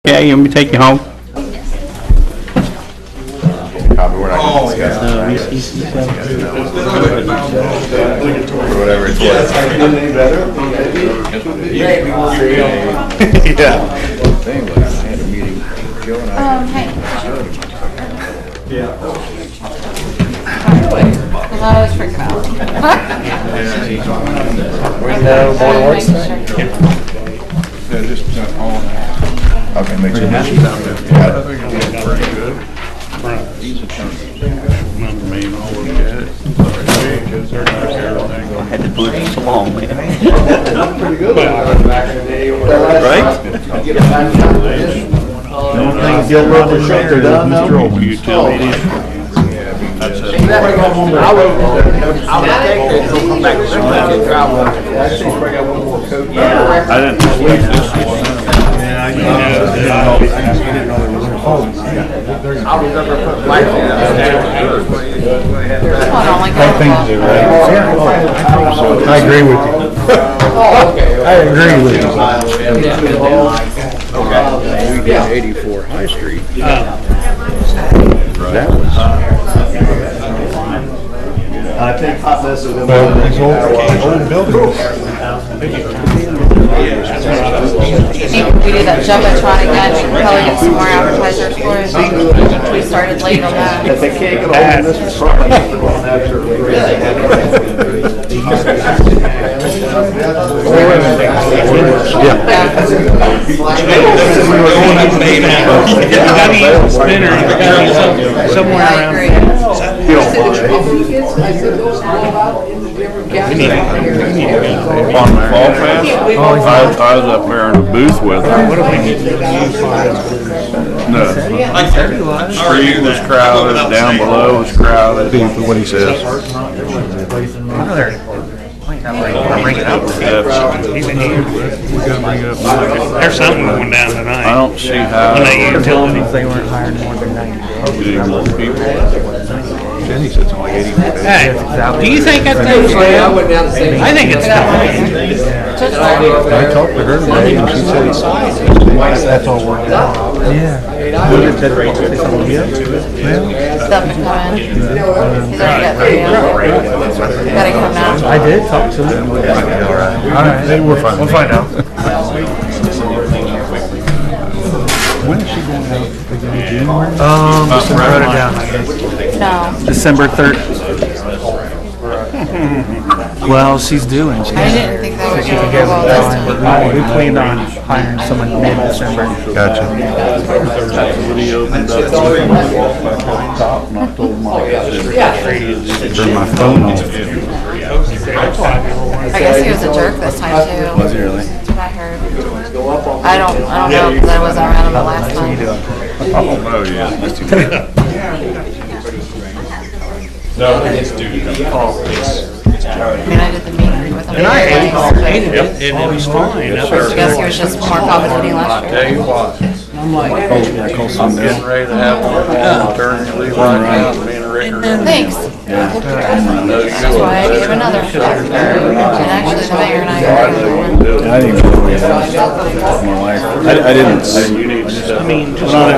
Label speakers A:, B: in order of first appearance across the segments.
A: Yeah, you want me to take you home?
B: Probably we're not going to discuss it. Whatever it is. Yeah. Thing was, I had a meeting.
C: Hey. Because I was freaking out.
B: We know more words than just on. Okay, make sure.
A: I had to do it so long, man.
B: Pretty good. Right?
D: Things get a little bit shorter done now.
A: Utilities.
E: I would think that he'll come back to school and travel.
A: I didn't believe this.
E: I was never put life in that.
D: I agree with you. I agree with you.
B: We did 84 High Street. That was.
D: I think hot mess is going to be these old buildings.
C: We did that jumbotron again. We can probably get some more advertisers for it. We started late on that.
D: If they can't get a hold of this property,
C: Somewhere around.
A: On the Fall Fest, I was up there in the booth with her. No. Street was crowded, down below was crowded.
B: What he says.
F: Bring it up. There's something going down tonight.
A: I don't see how.
F: When they utilities, they weren't hiring more than 90 days.
A: Getting more people.
B: Jenny said it's only 84 days.
F: Hey, do you think that thing's real? I think it's fine.
D: I talked to her today and she said that's all worked out. Yeah. What did that say something yet?
C: Stuff to come in. He's already got 3 out. Gotta get him now.
D: I did talk to him. All right. We're fine. We'll find out. When is she going out? January? Just wrote it down, I guess.
C: No.
D: December 3rd. Well, she's doing.
C: I didn't think that was
D: She can get with time. We planned on hiring someone mid-December.
B: Gotcha.
A: When he opened up, I walked back to the top and I told Mike, I said,
B: Turn my phone off.
C: I guess he was a jerk this time too.
B: Was he really?
C: That's what I heard. I don't know because I wasn't around him the last time.
A: oh yeah.
B: That's too bad.
C: I mean, I did the meet and greet with him.
F: And I hated it, and it was fine.
C: I guess he was just more competent last year.
A: Tell you what, I'm getting ready to have one maternity leave right now, me and Rick are gonna.
C: Thanks. That's why I gave another. And actually, the mayor and I are
B: I didn't even know we had my wife. I didn't.
A: You need to step.
F: I mean, just
C: I'm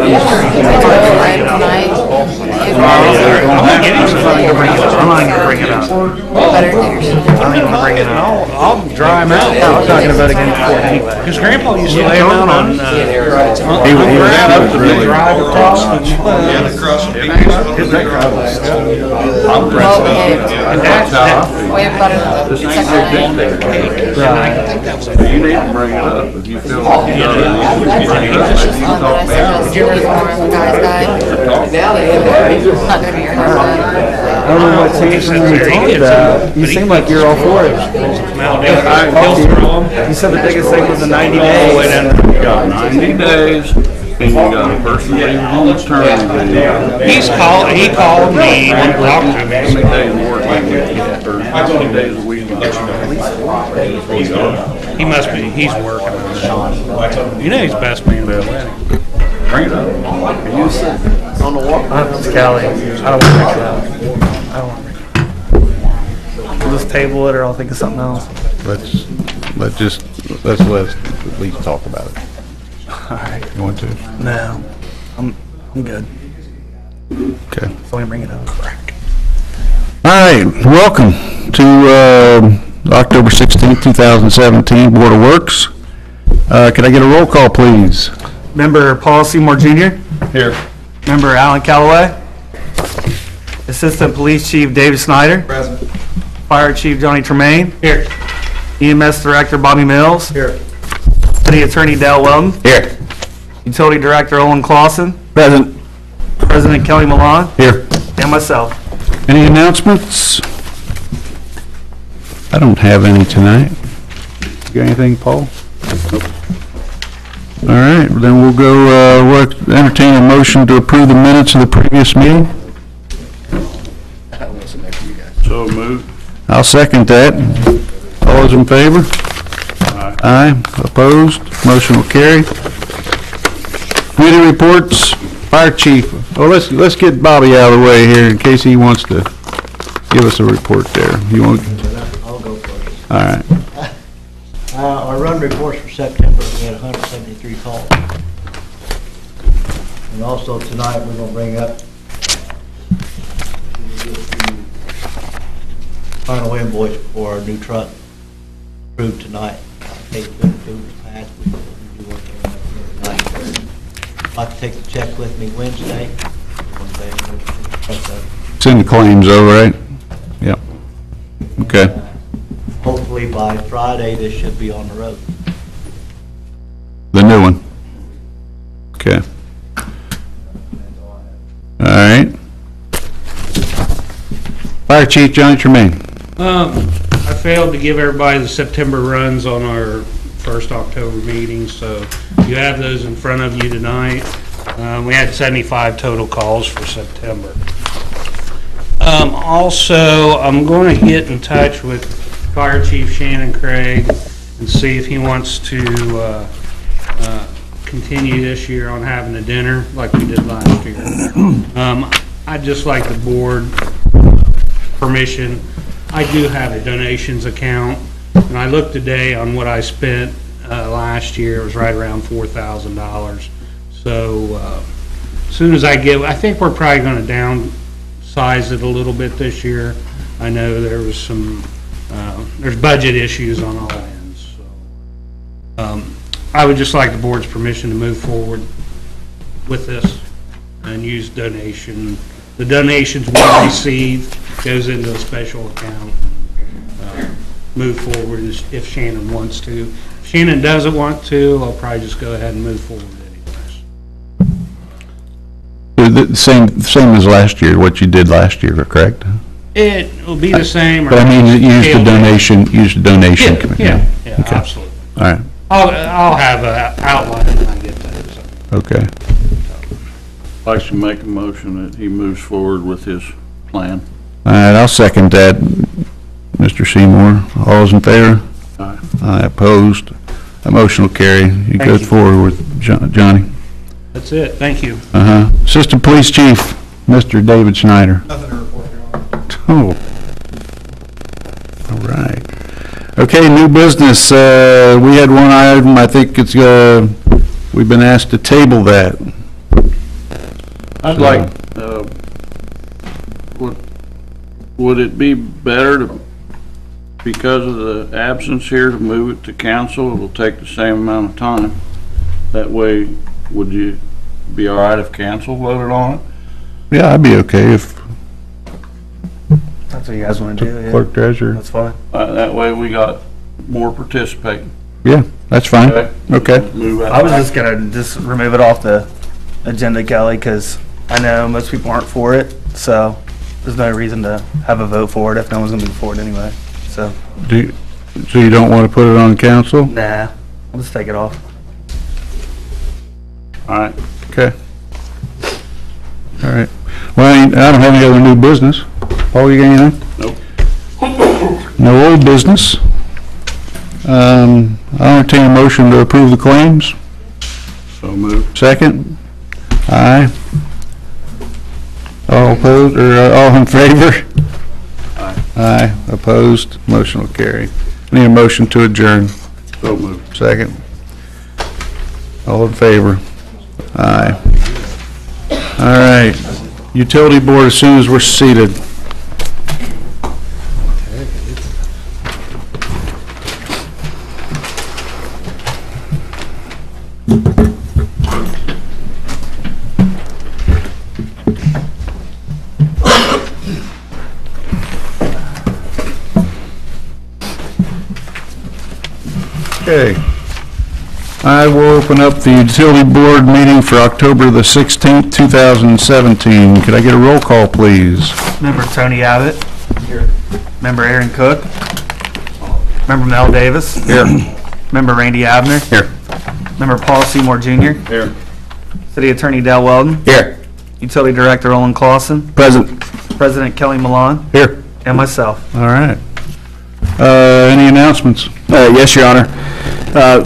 C: not
F: gonna bring it up.
C: Better do yourself.
F: I don't even bring it up. I'll dry him out.
D: I'm talking about against Fort anyway.
F: Because Grandpa used to lay him out on.
B: He was really.
F: Drive across the.
A: I'm
C: Well, we have about a second.
A: You need to bring it up if you feel like you know.
C: Just on that I suggest you be more of a guy's guy. Not gonna be your husband.
D: I don't know what changed when we talked about. You seem like you're all for it. You said the biggest thing was the 90 days.
A: You got 90 days, and you got a person leaving on maternity leave.
F: He called me and talked to
A: How
F: me.
A: many days work week, or how many days a week?
F: He must be, he's working on it. You know he's best man at the wedding.
A: Bring it up.
B: You sit on the walk.
D: It's Callie. I don't want to make that. I don't want to make that. We'll just table it or I'll think of something else.
B: Let's at least talk about it.
C: right.
B: You want to?
G: No, I'm good.
B: Okay.
G: So we bring it up.
B: All right, welcome to October 16th, 2017 Board of Works. Could I get a roll call, please?
G: Member Paul Seymour Jr.
B: Here.
G: Member Alan Calloway. Assistant Police Chief David Snyder.
E: Present.
G: Fire Chief Johnny Tremaine. Here. EMS Director Bobby Mills.
E: Here.
G: City Attorney Dale Weldon.
B: Here.
G: Utility Director Owen Clausen.
B: Present.
G: President Kelly Milan.
B: Here.
G: And myself.
B: Any announcements? I don't have any tonight. You got anything, Paul? Nope. All right, then we'll go, we'll entertain a motion to approve the minutes of the previous meeting.
A: So moved.
B: I'll second that. All those in favor? Aye. Opposed? Motion will carry. Committee reports. Fire Chief. Well, let's get Bobby out of the way here in case he wants to give us a report there. You want?
H: I'll go first.
B: All right.
H: Our run reports for September, we had 173 calls. And also tonight, we're going to bring up final invoice for our new truck approved tonight. It's been approved in the past. We do work on it tonight. I'd like to take the check with me Wednesday.
B: It's in the claims though, right? Yep. Okay.
H: Hopefully by Friday, this should be on the road.
B: The new one. Okay. All right. Fire Chief Johnny Tremaine.
F: I failed to give everybody the September runs on our first October meeting, so you have those in front of you tonight. We had 75 total calls for September. Also, I'm going to get in touch with Fire Chief Shannon Craig and see if he wants to continue this year on having a dinner like we did last year. I'd just like the board permission. I do have a donations account, and I looked today on what I spent last year. It was right around $4,000. So as soon as I think we're probably going to downsize it a little bit this year. I know there was some, there's budget issues on all ends. So I would just like the board's permission to move forward with this and use donation. The donations we receive goes into a special account. Move forward if Shannon wants to. If Shannon doesn't want to, I'll probably just go ahead and move forward anyways.
B: The same as last year, what you did last year, correct?
F: It will be the same.
B: But I mean, use the donation committee.
F: Yeah,
B: Okay.
F: absolutely.
B: All right.
F: I'll have an outline when I get there. So.
B: Okay.
A: I'd like to make a motion that he moves forward with his plan.
B: All right, I'll second that. Mr. Seymour, all those in favor?
A: Aye.
B: Aye, opposed. That motion will carry. You go forward with Johnny.
F: That's it. Thank you.
B: Assistant Police Chief, Mr. David Snyder.
E: Nothing to report, Your Honor.
B: Oh. All right. Okay, new business. We had one item. I think it's, we've been asked to table that.
A: I'd like, would it be better to, because of the absence here, to move it to council? It'll take the same amount of time. That way, would you be all right if council voted on it?
B: Yeah, I'd be okay if
G: That's what you guys want to do, yeah.
B: clerk treasurer.
G: That's fine.
A: That way we got more participating.
B: Yeah, that's fine. Okay.
A: Move out.
G: I was just gonna remove it off the agenda, Kelly, because I know most people aren't for it, so there's no reason to have a vote for it if no one's gonna be for it anyway, so.
B: So you don't want to put it on council?
G: Nah, I'll just take it off.
A: All right.
B: Okay. All right. Well, I don't have any other new business. Paul, you got anything?
A: Nope.
B: No old business. I'll entertain a motion to approve the claims.
A: So moved.
B: Second? Aye. All opposed, or all in favor?
A: Aye.
B: Aye. Opposed? Motion will carry. Need a motion to adjourn.
A: So moved.
B: Second. All in favor? Aye. All right. Utility Board, as soon as we're seated. Okay. I will open up the Utility Board meeting for October the 16th, 2017. Could I get a roll call, please?
G: Member Tony Abbott. Here. Member Aaron Cook. Member Mel Davis.
B: Here.
G: Member Randy Abner.
B: Here.
G: Member Paul Seymour Jr.
A: Here.
G: City Attorney Dal Weldon.
B: Here.
G: Utility Director Olin Clausen.
B: Present.
G: President Kelly Milan.
B: Here.
G: And myself.
B: All right. Any announcements?
I: Yes, Your Honor.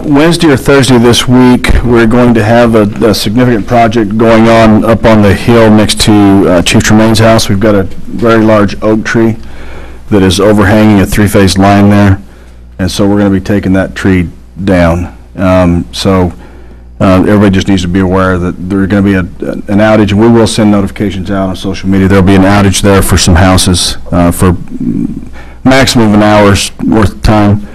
I: Wednesday or Thursday this week, we're going to have a significant project going on up on the hill next to Chief Tremaine's house. We've got a very large oak tree that is overhanging a three-phase line there, and so we're going to be taking that tree down. Everybody just needs to be aware that there's going to be an outage, and we will send notifications out on social media. There'll be an outage there for some houses for maximum of an hour's worth of time.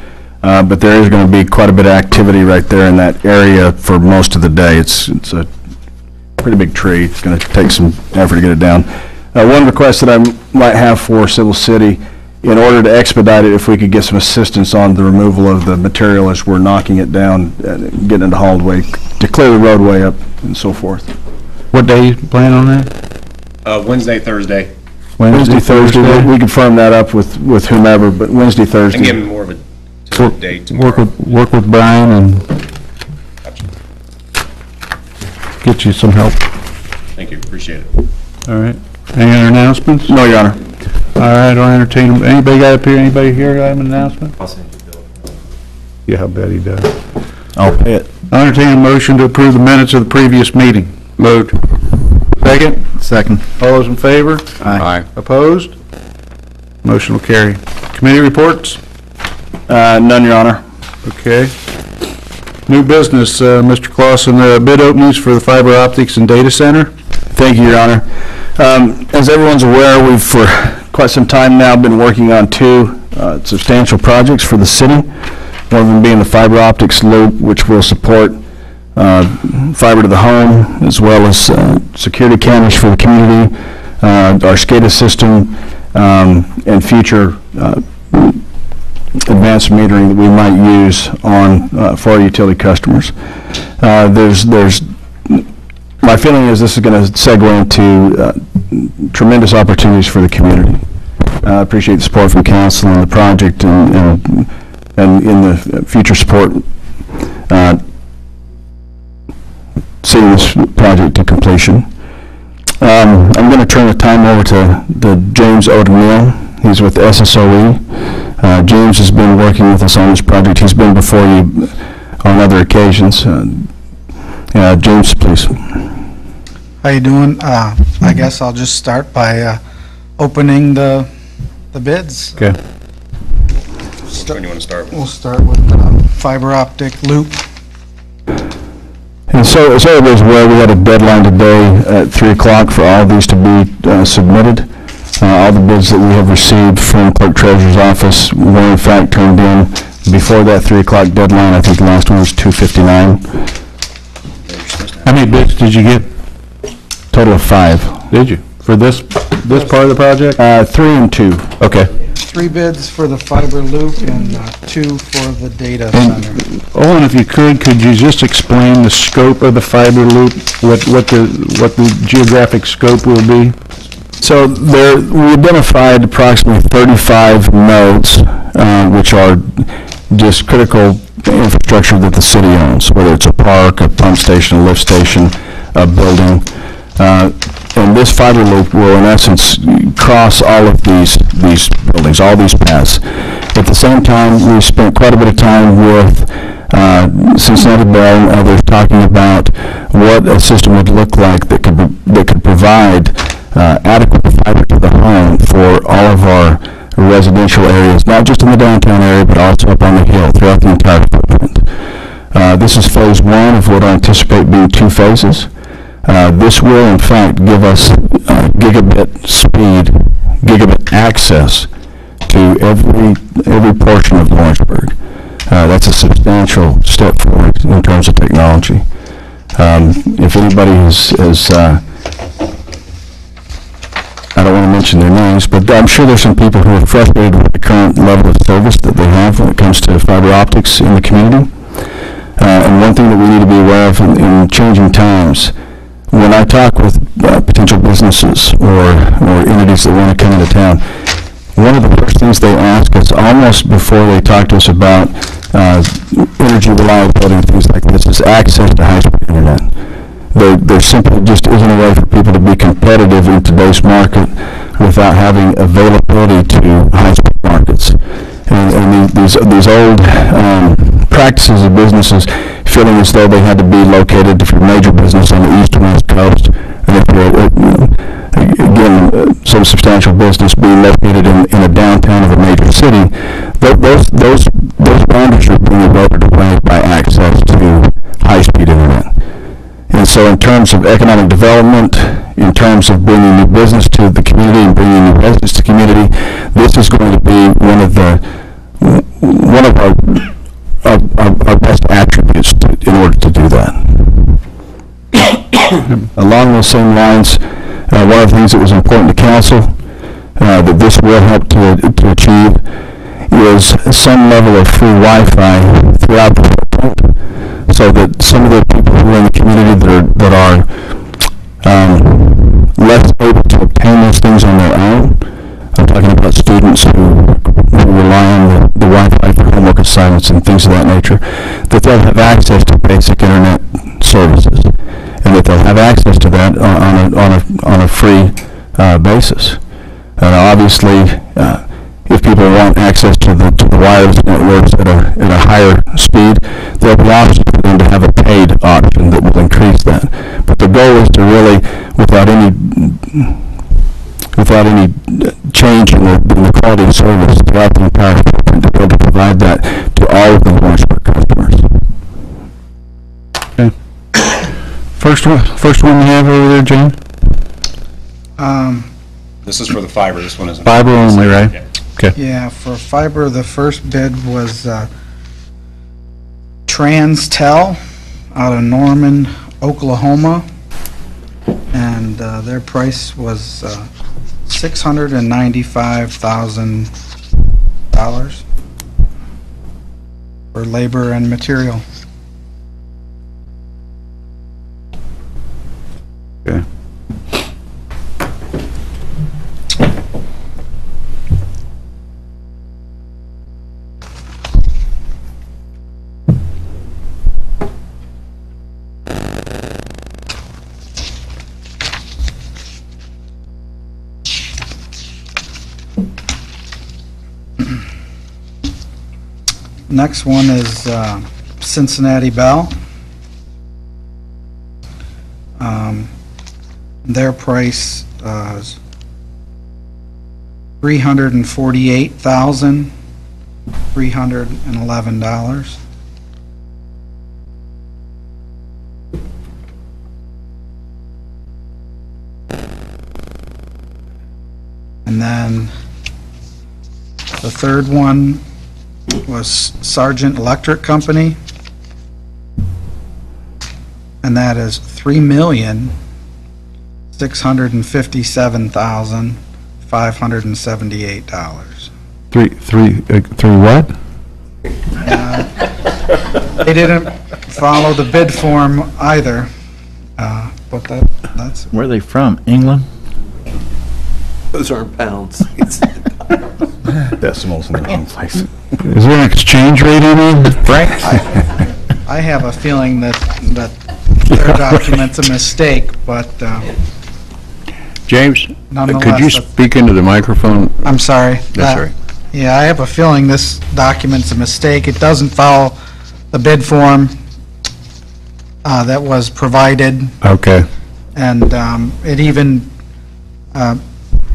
I: But there is going to be quite a bit of activity right there in that area for most of the day. It's a pretty big tree. It's going to take some effort to get it down. One request that I might have for Civil City, in order to expedite it, if we could get some assistance on the removal of the material as we're knocking it down, getting it hauled away, to clear the roadway up and so forth.
B: What day you plan on that?
J: Wednesday, Thursday.
I: Wednesday, Thursday. We confirm that up with whomever, but Wednesday, Thursday.
J: And give them more of a date tomorrow.
B: Work with Brian and get you some help.
J: Thank you, appreciate it.
B: All right. Any other announcements?
I: No, Your Honor.
B: All right, I'll entertain them. Anybody got up here? Anybody here have an announcement?
J: I'll send you the bill.
B: Yeah, I bet he does.
I: I'll pay it.
B: I'll entertain a motion to approve the minutes of the previous meeting. Moved. Second?
I: Second.
B: All those in favor?
I: Aye.
B: Opposed? Motion will carry. Committee reports?
I: None, Your Honor.
B: Okay. New business, Mr. Clausen, bid openings for the fiber optics and data center.
I: Thank you, Your Honor. As everyone's aware, we've for quite some time now been working on two substantial projects for the city. One of them being the fiber optics loop, which will support fiber to the home, as well as security cameras for the community, our SCADA system, and future advanced metering that we might use on for our utility customers. My feeling is this is going to segue into tremendous opportunities for the community. I appreciate the support from council on the project and in the future support seeing this project to completion. I'm going to turn the time over to James O'Donnell. He's with SSOE. James has been working with us on this project. He's been before you on other occasions. James, please.
K: How you doing? I guess I'll just start by opening the bids.
B: Okay.
J: When you want to start with?
K: We'll start with fiber optic loop.
I: And so everybody's aware, we had a deadline today at 3 o'clock for all of these to be submitted. All the bids that we have received from Clerk Treasurer's office were in fact turned in before that 3 o'clock deadline. I think the last one was 2:59.
B: How many bids did you get?
I: Total of 5.
B: Did you? For this part of the project?
I: 3 and 2.
B: Okay.
K: 3 bids for the fiber loop and 2 for the data center.
B: Owen, if you could you just explain the scope of the fiber loop, what the geographic scope will be?
I: So we identified approximately 35 nodes, which are just critical infrastructure that the city owns, whether it's a park, a pump station, a lift station, a building. And this fiber loop will, in essence, cross all of these buildings, all these paths. At the same time, we spent quite a bit of time with Cincinnati Bell and others talking about what a system would look like that could provide adequate fiber to the home for all of our residential areas, not just in the downtown area, but also up on the hill throughout the entire footprint. This is phase one of what I anticipate being 2 phases. This will, in fact, give us gigabit speed, gigabit access to every portion of Lawrenceburg. That's a substantial step forward in terms of technology. If anybody has I don't want to mention their names, but I'm sure there's some people who are frustrated with the current level of service that they have when it comes to fiber optics in the community. And one thing that we need to be aware of in changing times, when I talk with potential businesses or entities that want to come into town, one of the first things they ask us almost before they talk to us about energy reliability and things like this is access to high-speed internet. There simply just isn't a way for people to be competitive in today's market without having availability to high-speed markets. And these old practices of businesses feeling as though they had to be located, if you're a major business, on the east and west coast, and if you're, again, some substantial business being located in a downtown of a major city, those boundaries are being eroded away by access to high-speed internet. And so in terms of economic development, in terms of bringing new business to the community and bringing new residents to the community, this is going to be one of our best attributes in order to do that. Along those same lines, one of the things that was important to council that this will help to achieve is some level of free Wi-Fi throughout the footprint, so that some of the people who are in the community that are less able to obtain those things on their own, I'm talking about students who rely on the Wi-Fi for homework assignments and things of that nature, that they'll have access to basic internet services, and that they'll have access to that on a free basis. And obviously, if people want access to the wireless networks at a higher speed, there'll be options for them to have a paid option that will increase that. But the goal is to really, without any change in the quality of service throughout the entire footprint, to be able to provide that to all of the Lawrenceburg customers. Okay. First one you have over there, Jane?
J: This is for the fiber, this one isn't.
I: Fiber only, right?
J: Yeah.
I: Okay.
K: Yeah, for fiber, the first bid was Transtel out of Norman, Oklahoma, and their price was $695,000 for labor and material.
I: Okay.
K: Next one is Cincinnati Bell. Their price is $348,311. And then the third one was Sargent Electric Company, and that is $3,657,578.
B: Three what?
K: They didn't follow the bid form either, but that's
D: Where are they from? England?
E: Those aren't pounds.
D: Decimals in the wrong place.
B: Is there an exchange rate in it?
D: Frank?
K: I have a feeling that their document's a mistake, but
B: James,
K: nonetheless,
B: could you speak into the microphone?
K: I'm sorry.
B: That's all right.
K: Yeah, I have a feeling this document's a mistake. It doesn't follow the bid form that was provided,
B: Okay.
K: and it even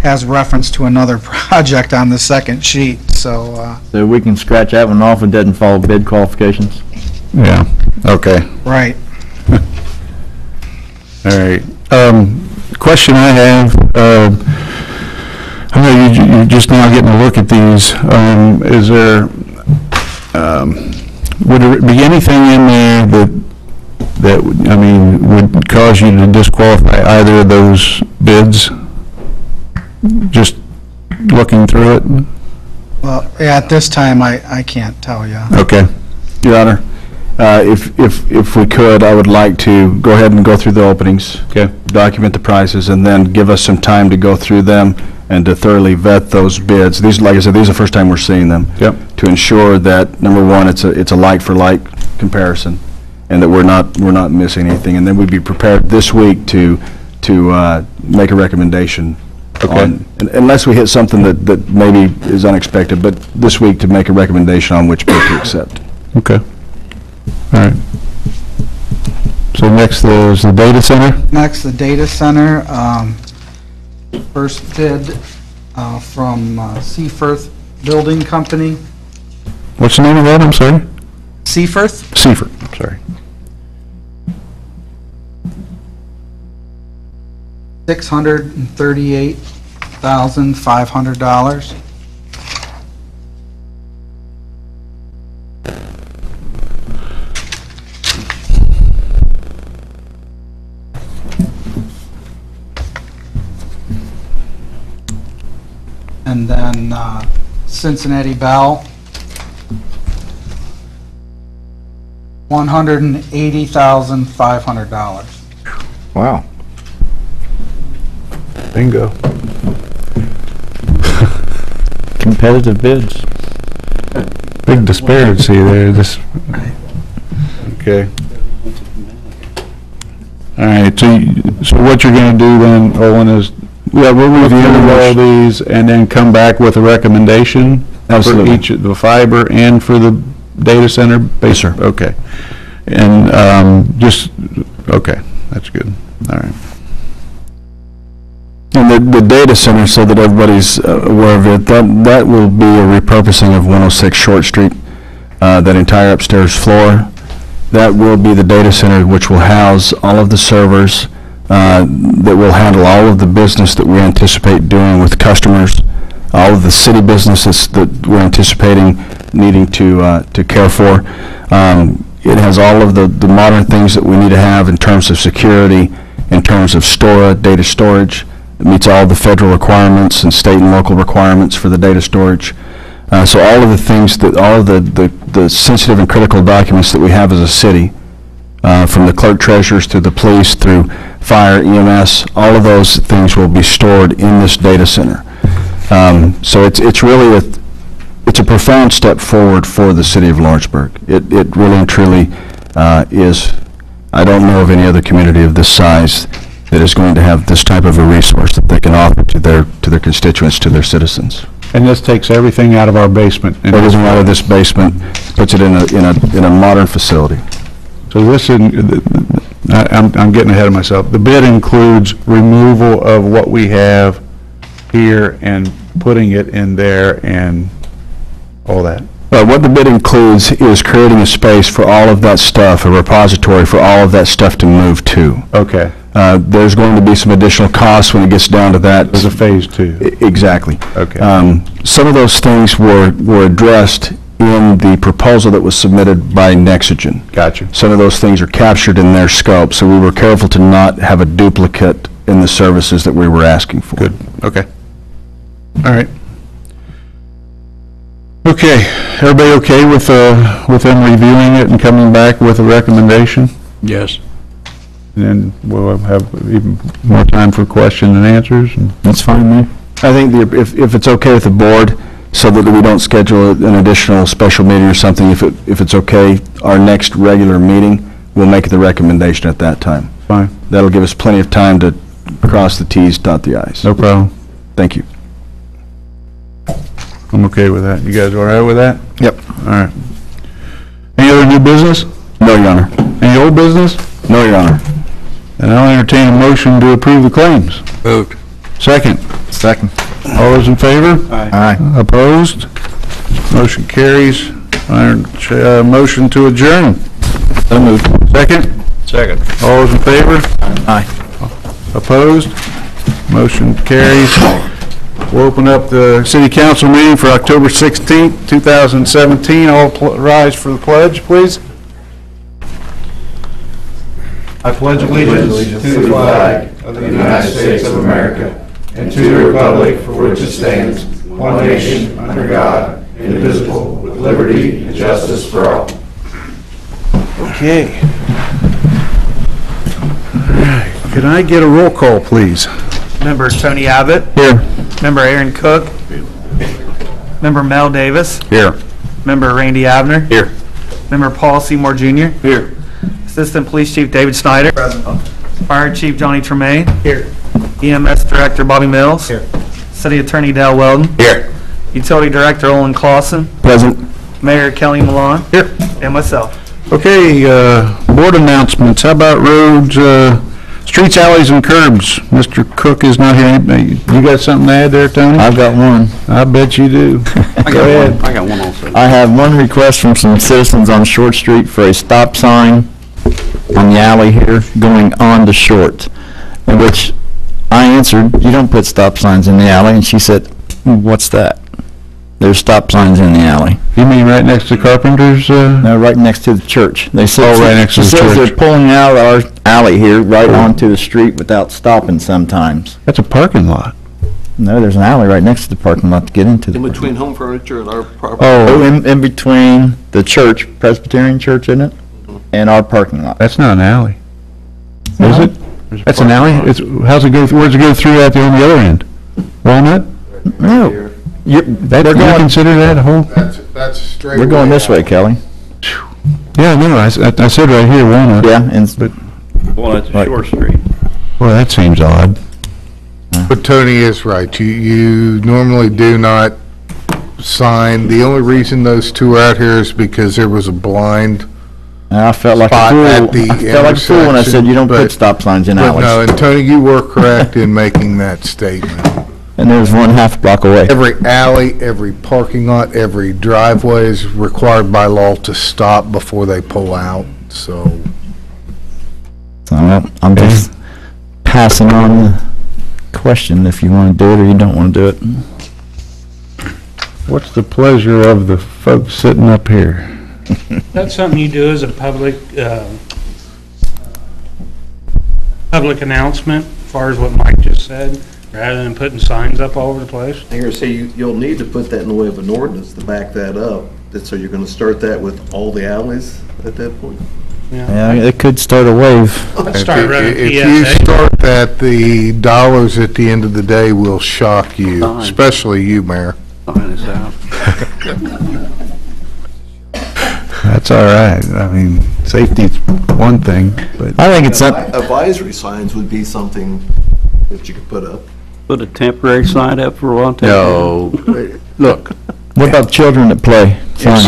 K: has reference to another project on the second sheet, so
D: So we can scratch that one off and doesn't follow bid qualifications?
B: Yeah, okay.
K: Right.
B: All right. Question I have, I know you're just now getting a look at these. Is there, would there be anything in there that would cause you to disqualify either of those bids? Just looking through it?
K: Well, yeah, at this time, I can't tell you.
I: Okay. Your Honor, if we could, I would like to go ahead and go through the openings.
B: Okay.
I: Document the prices, and then give us some time to go through them and to thoroughly vet those bids. These, like I said, these are the first time we're seeing them.
B: Yep.
I: To ensure that, number one, it's a like-for-like comparison, and that we're not missing anything. And then we'd be prepared this week to make a recommendation.
B: Okay.
I: Unless we hit something that maybe is unexpected, but this week to make a recommendation on which bid to accept.
B: Okay. All right. So next is the data center?
K: Next, the data center. First bid from Seaforth Building Company.
B: What's the name of that, I'm sorry?
K: Seaforth?
B: Seaford, I'm sorry.
K: $638,500. And then Cincinnati Bell, $180,500.
D: Wow.
B: Bingo.
D: Competitive bids.
B: Big disparity there, okay. All right, so what you're gonna do then, Owen, is, we'll review all these and then come back with a recommendation?
I: Absolutely.
B: For each of the fiber and for the data center?
I: Yes, sir.
B: Okay. And, okay, that's good, all right.
I: And the data center, so that everybody's aware of it, that will be a repurposing of 106 Short Street, that entire upstairs floor. That will be the data center which will house all of the servers, that will handle all of the business that we anticipate doing with customers, all of the city businesses that we're anticipating needing to care for. It has all of the modern things that we need to have in terms of security, in terms of data storage. It meets all the federal requirements and state and local requirements for the data storage. So all of the things all of the sensitive and critical documents that we have as a city, from the clerk treasurers to the police through fire, EMS, all of those things will be stored in this data center. So it's really it's a profound step forward for the city of Lawrenceburg. It really and truly is. I don't know of any other community of this size that is going to have this type of a resource that they can offer to their constituents, to their citizens.
B: And this takes everything out of our basement?
I: Everything out of this basement, puts it in a modern facility.
B: So this is, I'm getting ahead of myself. The bid includes removal of what we have here and putting it in there and all that?
I: Well, what the bid includes is creating a space for all of that stuff, a repository for all of that stuff to move to.
B: Okay.
I: There's going to be some additional costs when it gets down to that.
B: There's a phase two.
I: Exactly.
B: Okay.
I: Some of those things were addressed in the proposal that was submitted by Nexogen.
B: Gotcha.
I: Some of those things are captured in their scope, so we were careful to not have a duplicate in the services that we were asking for.
B: Good. Okay. All right. Okay. Everybody okay with them reviewing it and coming back with a recommendation?
A: Yes.
B: And then we'll have even more time for question and answers.
I: That's fine, Mayor. I think if it's okay with the board, so that we don't schedule an additional special meeting or something, if it's okay, our next regular meeting, we'll make the recommendation at that time.
B: Fine.
I: That'll give us plenty of time to cross the Ts, dot the Is.
B: No problem.
I: Thank you.
B: I'm okay with that. You guys all right with that?
I: Yep.
B: All right. Any other new business?
I: No, Your Honor.
B: Any old business?
I: No, Your Honor.
B: And I'll entertain a motion to approve the claims.
A: Moved.
B: Second.
D: Second.
B: All those in favor?
D: Aye.
B: Opposed? Motion carries. Motion to adjourn.
I: So moved.
B: Second?
A: Second.
B: All those in favor?
I: Aye.
B: Opposed? Motion carries. We'll open up the city council meeting for October 16th, 2017. All rise for the pledge, please. I pledge allegiance to the flag of the United States of America and to the republic for which it stands, one nation, under God, indivisible, with liberty and justice for all. Okay. All right. Could I get a roll call, please?
G: Member Tony Abbott.
B: Here.
G: Member Aaron Cook. Member Mel Davis.
B: Here.
G: Member Randy Abner.
B: Here.
G: Member Paul Seymour Jr.
B: Here.
G: Assistant Police Chief David Snyder. Fire Chief Johnny Tremaine. Here. EMS Director Bobby Mills. Here. City Attorney Dale Weldon.
B: Here.
G: Utility Director Olin Clausen.
I: Present.
G: Mayor Kelly Malone.
B: Here.
G: And myself.
B: Okay, board announcements. How about roads, streets, alleys, and curbs? Mr. Cook is not here. You got something to add there, Tony?
I: I've got one.
B: I bet you do. Go ahead.
A: I got one also.
I: I have one request from some citizens on Short Street for a stop sign on the alley here going on to Short, in which I answered, you don't put stop signs in the alley, and she said, what's that? There's stop signs in the alley.
B: You mean right next to Carpenter's?
I: No, right next to the church. They said,
B: right next to the
I: she says
B: church.
I: they're pulling out our alley here right onto the street without stopping sometimes.
B: That's a parking lot.
I: No, there's an alley right next to the parking lot to get into the.
E: In between home furniture and our property.
I: Oh, in between the church, Presbyterian church, isn't it? And our parking lot.
B: That's not an alley. Is it? That's an alley? How's it go, where's it go through at on the other end? Walnut?
I: No.
B: You consider that a whole?
L: That's straight.
I: We're going this way, Kelly.
B: Yeah, no, I said right here, Walnut.
I: Yeah, and
A: Well, that's a short street.
B: Well, that seems odd.
L: But Tony is right. You normally do not sign. The only reason those two are out here is because there was a blind
I: I felt like a
L: spot
I: fool.
L: at the
I: I felt like a fool when I said you don't put stop signs in
L: But
I: alleys.
L: no, and Tony, you were correct in making that statement.
I: And there's one half block away.
L: Every alley, every parking lot, every driveway is required by law to stop before they pull out, so.
I: So I'm just passing on the question if you want to do it or you don't want to do it.
B: What's the pleasure of the folks sitting up here?
F: That's something you do as a public announcement, as far as what Mike just said, rather than putting signs up all over the place.
E: I'm going to say you'll need to put that in the way of an ordinance to back that up. So you're going to start that with all the alleys at that point?
I: Yeah, it could start a wave.
F: Let's start running
L: If you
F: PSA.
L: start that, the dollars at the end of the day will shock you,
A: Fine.
L: especially you, Mayor.
A: Sign us out.
B: That's all right. I mean, safety's one thing, but
I: I think it's up.
E: Advisory signs would be something that you could put up.
A: Put a temporary sign up for one time.
B: no. Look,
I: What about children that play? Sign.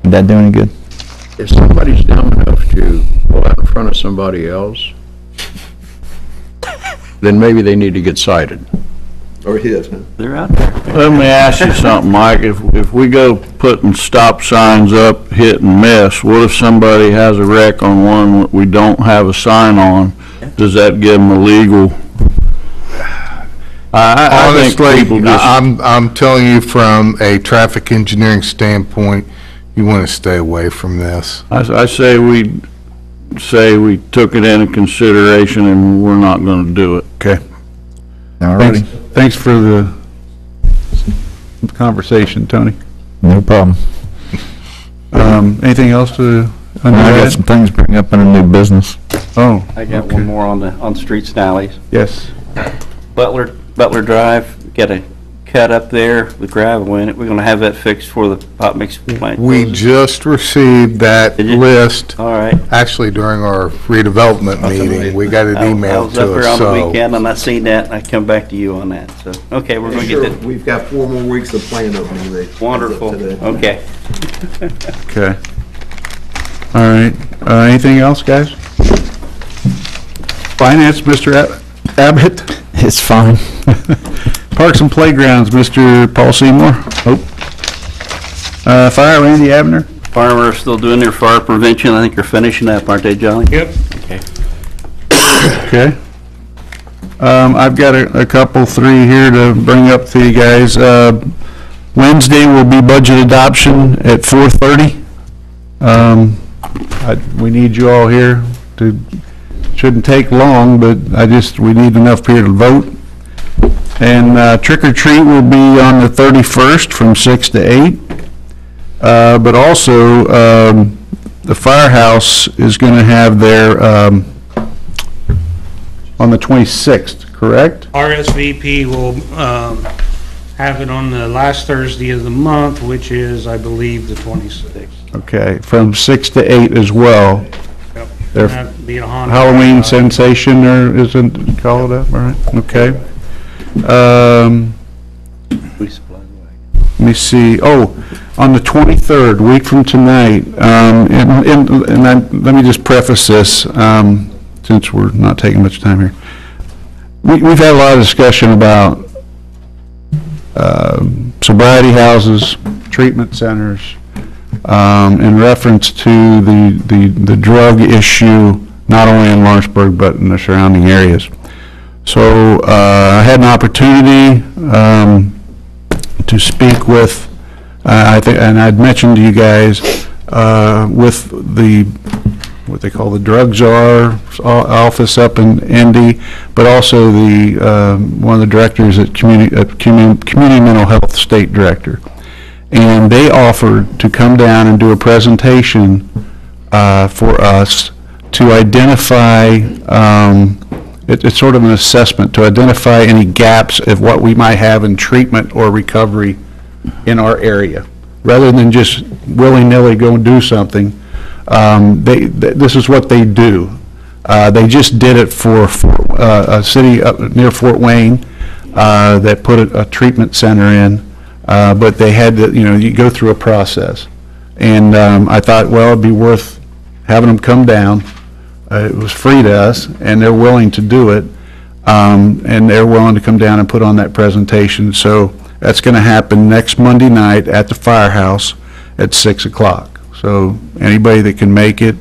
I: Did that do any good?
A: If somebody's dumb enough to pull out in front of somebody else, then maybe they need to get cited.
E: Or hit, huh?
A: They're out there.
B: let me ask you something, Mike. If we go putting stop signs up, hit and miss, what if somebody has a wreck on one that we don't have a sign on? Does that give them a legal? I think
L: Honestly,
B: people just,
L: I'm telling you from a traffic engineering standpoint, you want to stay away from this.
B: I say we took it into consideration and we're not gonna do it. Okay.
I: Alrighty.
B: Thanks for the conversation, Tony.
I: No problem.
B: Anything else to?
I: I got some things to bring up in a new business.
B: Oh,
M: I got
B: okay.
M: one more on streets and alleys.
B: Yes.
M: Butler Drive, got a cut up there with gravel in it. We're gonna have that fixed for the hot mix plant.
L: We
M: closes.
L: just received that
M: Did you?
L: list,
M: All right.
L: actually during our redevelopment meeting. We got it
M: I
L: emailed
M: was up
L: to
M: there on the
L: us,
M: weekend
L: so.
M: and I seen that and I come back to you on that. So, okay, we're gonna get
E: Sure,
M: that.
E: we've got 4 more weeks of plant opening.
M: Wonderful. Okay.
B: Okay. All right. Anything else, guys? Finance, Mr. Abbott?
I: It's fine.
B: Parks and Playgrounds, Mr. Paul Seymour. Oh. Fire, Randy Abner.
M: Farmer still doing their fire prevention. I think they're finishing up, aren't they, Jolly?
F: Yep.
M: Okay.
B: Okay. I've got a couple, three here to bring up to you guys. Wednesday will be budget adoption at 4:30. We need you all here shouldn't take long, but we need enough here to vote. And trick or treat will be on the 31st from 6 to 8. But also, the firehouse is going to have their, on the 26th, correct?
F: RSVP will have it on the last Thursday of the month, which is, I believe, the 26th.
B: Okay, from 6 to 8 as well.
F: Yep.
B: Their
F: That'd be a Honda.
B: Halloween sensation, or isn't it called up, all right? Okay. Let me see, on the 23rd, week from tonight, let me just preface this, since we're not taking much time here. We've had a lot of discussion about sobriety houses, treatment centers, in reference to the drug issue, not only in Lawrenceburg, but in the surrounding areas. So I had an opportunity to speak with, I think, and I'd mentioned to you guys, with what they call the drug czar office up in Indy, but also one of the directors at Community Mental Health State Director. And they offered to come down and do a presentation for us to identify, it's sort of an assessment, to identify any gaps of what we might have in treatment or recovery in our area. Rather than just willy-nilly go and do something, this is what they do. They just did it for a city up near Fort Wayne that put a treatment center in, but they had to, you go through a process. And I thought, well, it'd be worth having them come down. It was free to us, and they're willing to do it, and they're willing to come down and put on that presentation. So that's going to happen next Monday night at the firehouse at 6 o'clock. So anybody that can make it,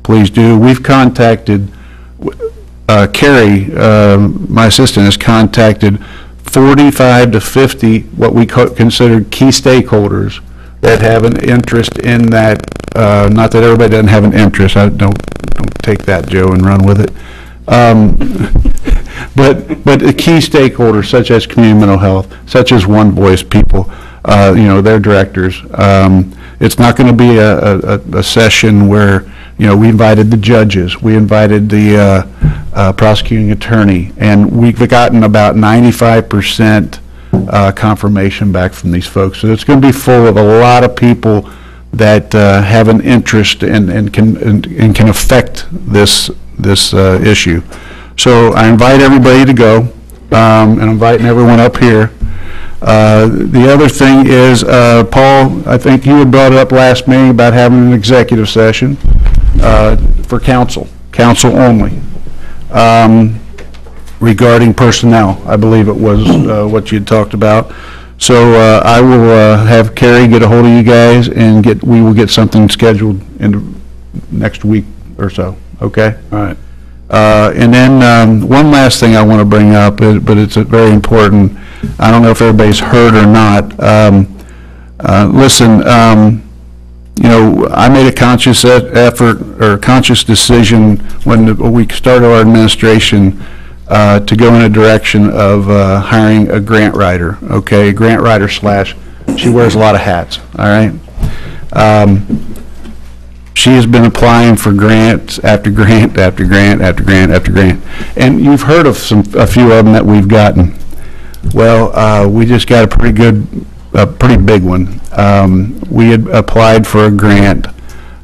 B: please do. We've contacted, Carrie, my assistant, has contacted 45 to 50 what we consider key stakeholders that have an interest in that. Not that everybody doesn't have an interest. I don't take that, Joe, and run with it. But the key stakeholders, such as community mental health, such as One Voice people, their directors. It's not going to be a session where, we invited the judges, we invited the prosecuting attorney, and we've gotten about 95% confirmation back from these folks. So it's going to be full of a lot of people that have an interest and can affect this issue. So I invite everybody to go, and I'm inviting everyone up here. The other thing is, Paul, I think you had brought it up last meeting about having an executive session for council only, regarding personnel. I believe it was what you had talked about. So I will have Carrie get a hold of you guys, and we will get something scheduled in next week or so. Okay.
A: All right.
B: And then one last thing I want to bring up, but it's very important. I don't know if everybody's heard or not. Listen, I made a conscious effort or conscious decision when we started our administration to go in a direction of hiring a grant writer. Okay, a grant writer / she wears a lot of hats. All right. She has been applying for grants after grant after grant after grant after grant, and you've heard of a few of them that we've gotten. Well, we just got a pretty big one. We had applied for a grant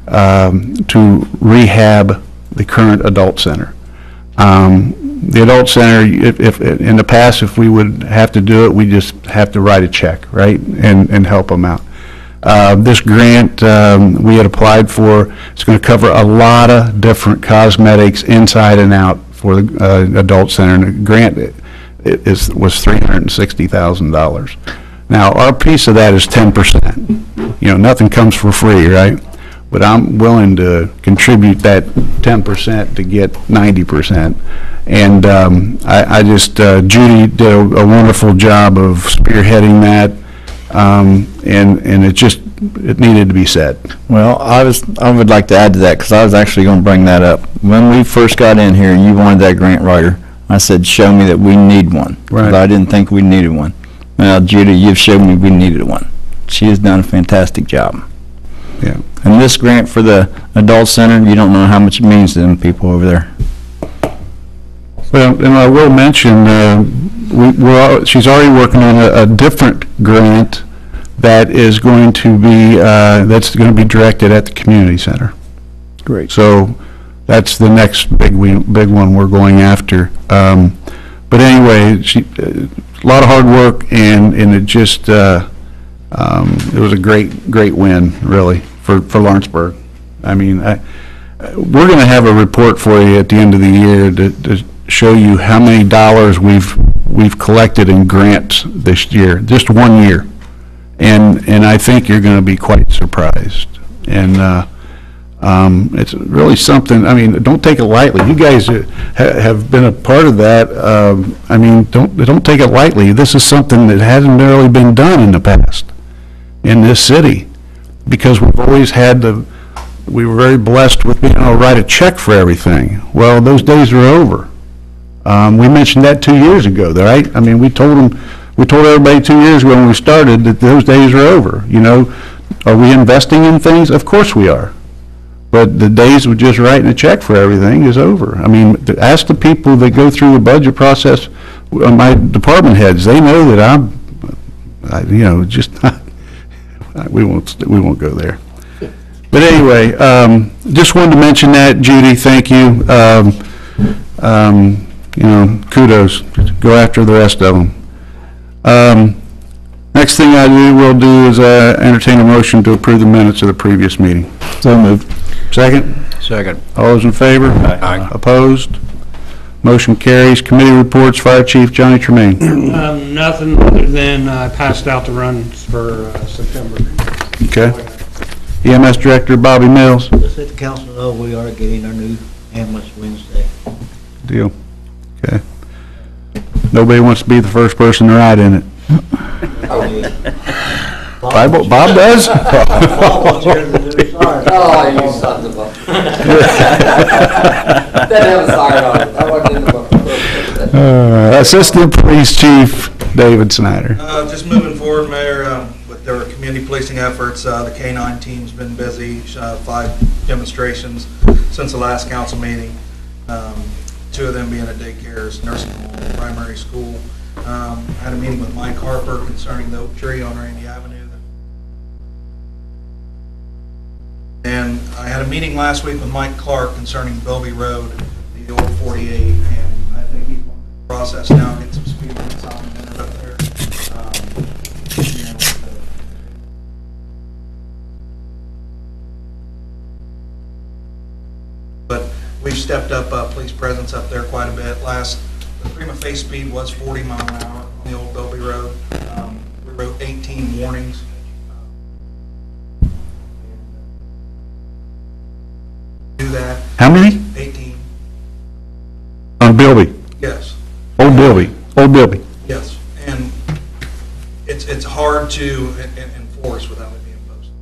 B: to rehab the current adult center. The adult center, if in the past, if we would have to do it, we just have to write a check, right, and help them out. This grant we had applied for, it's going to cover a lot of different cosmetics inside and out for the adult center. And the grant was $360,000. Now, our piece of that is 10%. You know, nothing comes for free, right? But I'm willing to contribute that 10% to get 90%. And I just, Judy did a wonderful job of spearheading that, and it needed to be said.
I: Well, I would like to add to that, because I was actually going to bring that up. When we first got in here, you wanted that grant writer. I said, show me that we need one.
B: Right.
I: But I didn't think we needed one. Now, Judy, you've showed me we needed one. She has done a fantastic job.
B: Yeah.
I: And this grant for the adult center, you don't know how much it means to them people over there.
B: Well, and I will mention, she's already working on a different grant that is going to be, that's going to be directed at the community center.
I: Great.
B: So that's the next big one we're going after. But anyway, a lot of hard work, and it just, it was a great win, really, for Lawrenceburg. I mean, we're going to have a report for you at the end of the year to show you how many dollars we've collected in grants this year, just 1 year. And I think you're going to be quite surprised. And it's really something, I mean, don't take it lightly. You guys have been a part of that. I mean, don't take it lightly. This is something that hasn't really been done in the past in this city, because we've always had we were very blessed with being able to write a check for everything. Well, those days are over. We mentioned that 2 years ago, right? I mean, we told everybody 2 years ago when we started that those days are over. You know, are we investing in things? Of course we are. But the days of just writing a check for everything is over. I mean, ask the people that go through the budget process, my department heads, they know that we won't go there. But anyway, just wanted to mention that, Judy, thank you. You know, kudos. Go after the rest of them. Next thing we'll do is entertain a motion to approve the minutes of the previous meeting.
I: So moved.
B: Second?
D: Second.
B: All those in favor?
D: Aye.
B: Opposed? Motion carries. Committee reports, Fire Chief Johnny Tremaine.
F: Nothing other than I passed out the runs for September.
B: Okay. EMS Director Bobby Mills.
H: Just let the council know we are getting our new ambulance Wednesday.
B: Deal. Okay. Nobody wants to be the first person to ride in it. Bob does?
N: Oh, you sons of a... That have a siren on it. I wasn't in the book.
B: Assistant Police Chief David Snyder.
O: Just moving forward, Mayor, with their community policing efforts, the K-9 team's been busy, 5 demonstrations since the last council meeting. 2 of them being at daycares, nursing home, primary school. Had a meeting with Mike Harper concerning the oak tree on Randy Avenue. And I had a meeting last week with Mike Clark concerning Bilby Road, the old 48, and I think he's going to process now, get some speed limits on it up there. But we've stepped up police presence up there quite a bit. The prima facie speed was 40 miles an hour on the old Bilby Road. We wrote 18 warnings. Do that.
B: How many?
O: 18.
B: On Bilby?
O: Yes.
B: Old Bilby. Old Bilby.
O: Yes. And it's hard to enforce without it being posted.